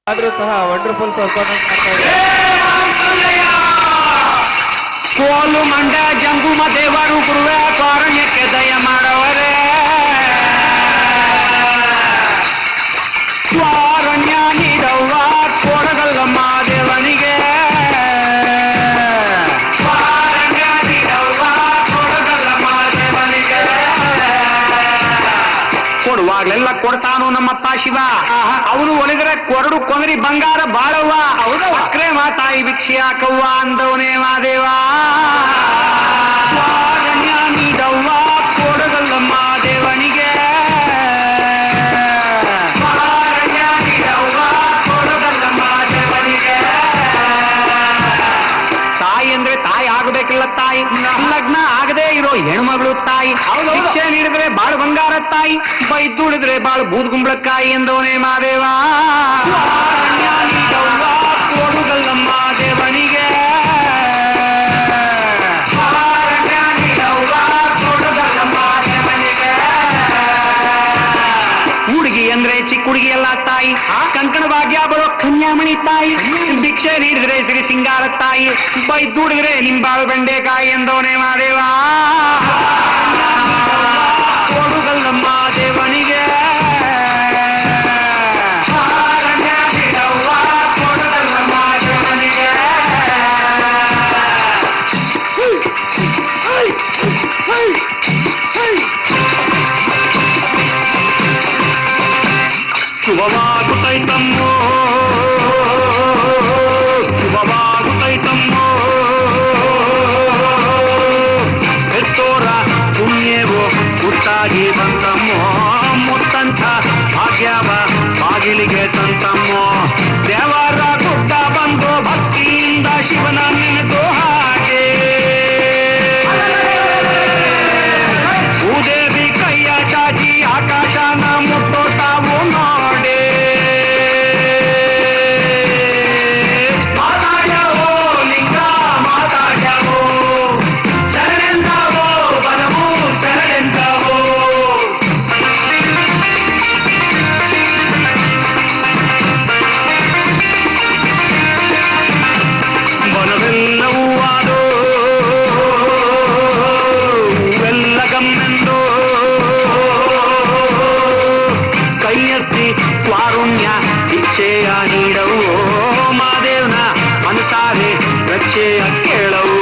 ಆದ್ರೂ ಸಹ wonderful performance ಮಾಡ್ತಾ ಇದ್ದಾರೆ. ಕೋಲು ಮಂಡ ಜಂಗುಮ ದೇವರು ಗುರುವೆ ಕಾರಣ್ಯಕ್ಕೆ ದಯ ಮಾಡವರೇ ಕಾರಣ್ಯ ನೀಡವ್ವ ಕೊಡಗಲ್ಲಮ್ಮ ದೇವನಿಗೆ ಕಾರಣ್ಯ ನೀಡವ್ವ ಕೊಡಗಲ್ಲಮ್ಮ ದೇವನಿಗೆ ಕೊಡುವಾಗ್ಲೆಲ್ಲ ಕೊಡ್ತಾನು ನಮ್ಮಪ್ಪ ಶಿವ. ಅವನು ಒಲಿದ್ರೆ ಕೊರಡು ಕೊಂಗರಿ ಬಂಗಾರ ಬಾಳವ್ವ. ಅಕ್ರೆ ಮಾತಾಯಿ ಭಿಕ್ಷೆ ಹಾಕವ್ವ ಅಂದವನೇ ಮಾದೇವ. ಕಾರಣ್ಯ ನೀಡವ್ವ ಕೊಡಗಲ್ಲಮ್ಮ ದೇವನಿಗೆ ಕಾರಣ್ಯ ನೀಡವ್ವ ಕೊಡಗಲ್ಲಮ್ಮ ದೇವನಿಗೆ. ತಾಯಿ ಅಂದ್ರೆ ತಾಯಿ ಆಗಬೇಕಿಲ್ಲ ತಾಯಿ. ಲಗ್ನ ಆಗದೆ ಇರೋ ಹೆಣ್ಮಗಳು ತಾಯಿ. ಭಿಕ್ಷೆ ನೀಡಿದ್ರೆ ಬಾಳು ಬಂಗಾರ ತಾಯಿ. ಬೈದುಳಿದ್ರೆ ಬಾಳು ಬೂದ್ಗುಂಬಳಕಾಯಿ ಎಂದವನೇ ಮಾದೇವ. ಕಾರಣ್ಯ ನೀಡವ್ವ ಕೊಡಗಲ್ಲಮ್ಮ ದೇವನಿಗೆ ಕಾರಣ್ಯ ನೀಡವ್ವ ಕೊಡಗಲ್ಲಮ್ಮ ದೇವನಿಗೆ. ಹುಡುಗಿ ಅಂದ್ರೆ ಚಿಕ್ಕ ಹುಡುಗಿ ಎಲ್ಲ ತಾಯಿ. ಕಂಕಣ ಭಾಗ್ಯ ಬರೋ ಕನ್ಯಾಮಣಿ ತಾಯಿ. ಭಿಕ್ಷೆ ನೀಡಿದ್ರೆ ಸಿರಿ ಸಿಂಗಾರ ತಾಯಿ. ಬೈದುಡಿದ್ರೆ ನಿಂಬಾಳು ಬೆಂಡೆಕಾಯಿ ಎಂದವನೇ ಮಾದೇವ. ಕೊಡುಗಲ್ಲಮ್ಮ ದೇವನಿಗೆ ಕಾರಣ್ಯ ನೀಡವ್ವ ಕೊಡುಗಲ್ಲಮ್ಮ ದೇವನಿಗೆ. ಶುಭವಾಗುತ್ತೈತಮ್ಮೋ ಶುಭವಾಗುತ್ತೈತಮ್ಮೋ ಎತ್ತೋರ ಪುಣ್ಯವೋ ಹುಟ್ಟಾಗಿ ಬಂತಮ್ಮೋ. ಮುತ್ತಂಥ ಭಾಗ್ಯವ ಬಾಗಿಲಿಗೆ ತಂತಮ್ಮೋ. ದೇವರ ಗುಡ್ಡ ಬಂದು ಭಕ್ತಿಯಿಂದ ಶಿವನ ನೆನೆದು ಹಾಗೆ ಭೂದೇವಿ ಕೈಯ ಚಾಚಿ ಆಕಾಶನ ಮುಟ್ಟೋ ತಾವು ನೋಡೆ. ಮಾತಾಡ್ಯವೋ ಲಿಂಗ ಮಾತಾಡ್ಯವೋ ಶರಣೆಂದವೋ ಬನವು ಶರಣೆಂದವೋ. ಬನವೆಲ್ಲವೂ ಆದೋ ಹೂವೆಲ್ಲ ಗಮ್ಮೆಂದೋ. ಕೈಯತ್ತಿ ಕಾರುಣ್ಯ ಇಚ್ಛೆಯ ನೀಡವು. ಮಾದೇವನ ಮನಸಾರೆ ರಕ್ಷೆಯ ಕೇಳವು.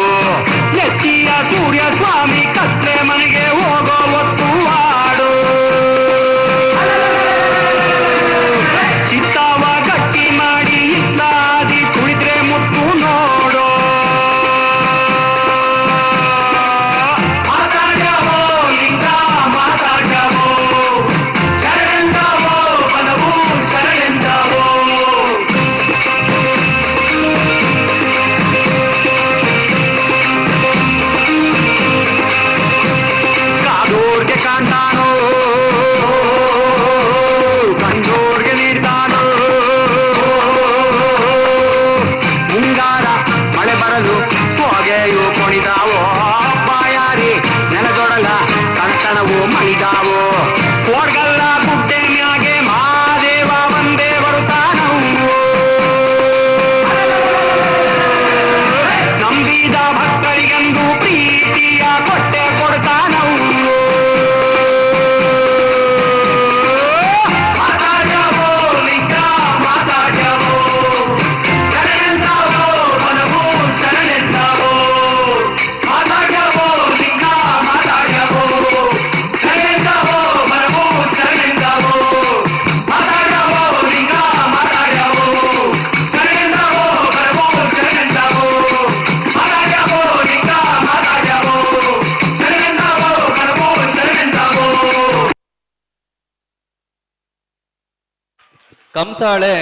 ನೆಚ್ಚಿಯ ಸೂರ್ಯ ಸ್ವಾಮಿ ಕತ್ತೆ ಮನೆಗೆ ಹೋಗೋ ಹೊತ್ತು ಹಾಡು. ಚಿತ್ತವ ಗಟ್ಟಿ ಮಾಡಿ ಇತ್ಲಾದಿ ಕುಳಿದ್ರೆ ಮುತ್ತು ನೋಡೋ. ಮಾತಾಡ್ಯವೋ ಲಿಂಗ ಮಾತಾಡ್ಯವೋ ಶರಣೆಂದವೋ ಬನವು ಶರಣೆಂದವೋ. ಕಾದೋರ್ಗೆ ಕಾಣ್ತಾನೋ ಕಂಡೋರ್ಗೆ ನೀಡ್ತಾನೋ. ಮುಂಗಾರ ಮಳೆ ಬರಲು ಹೊಗೆಯು ಕೊಣಿದಾವೋ. ಬಾಯಾರಿ ನೆಲದೊಡಲ ಕಣಕಣವು ಮಣಿದಾವೋ. ಕೋಡ್ಗಲ್ಲ ಗುಡ್ಡೆ ಮ್ಯಾಗೆ ಮಾದೇವ ಬಂದೇ ಬರುತ್ತಾನವು. ನಂಬಿದ ಭಕ್ತರಿಗೆಂದು ಪ್ರೀತಿಯ ಕೊಟ್ಟೆ ಕೊಡ್ತಾನವು. ಮಾತಾಡ್ಯವೋ ಲಿಂಗ ಮಾತಾಡ್ಯವೋ ಶರಣೆಂದವೋ ಬನವು ಶರಣೆಂದವೋ. ಮಾತಾಡ್ಯವೋ ಲಿಂಗ ಮಾತಾಡ್ಯವೋ ಶರಣೆಂದವೋ ಬನವು ಶರಣೆಂದವೋ. ಮಾತಾಡ್ಯವೋ ಲಿಂಗ ಮಾತಾಡ್ಯವೋ ಶರಣೆಂದವೋ ಬನವು ಶರಣೆಂದವೋ. ಮಾತಾಡ್ಯವೋ ಲಿಂಗ ಮಾತಾಡ್ಯವೋ ಶರಣೆಂದವೋ ಬನವು ಶರಣೆಂದವೋ. ಕಂಸಾಳೆ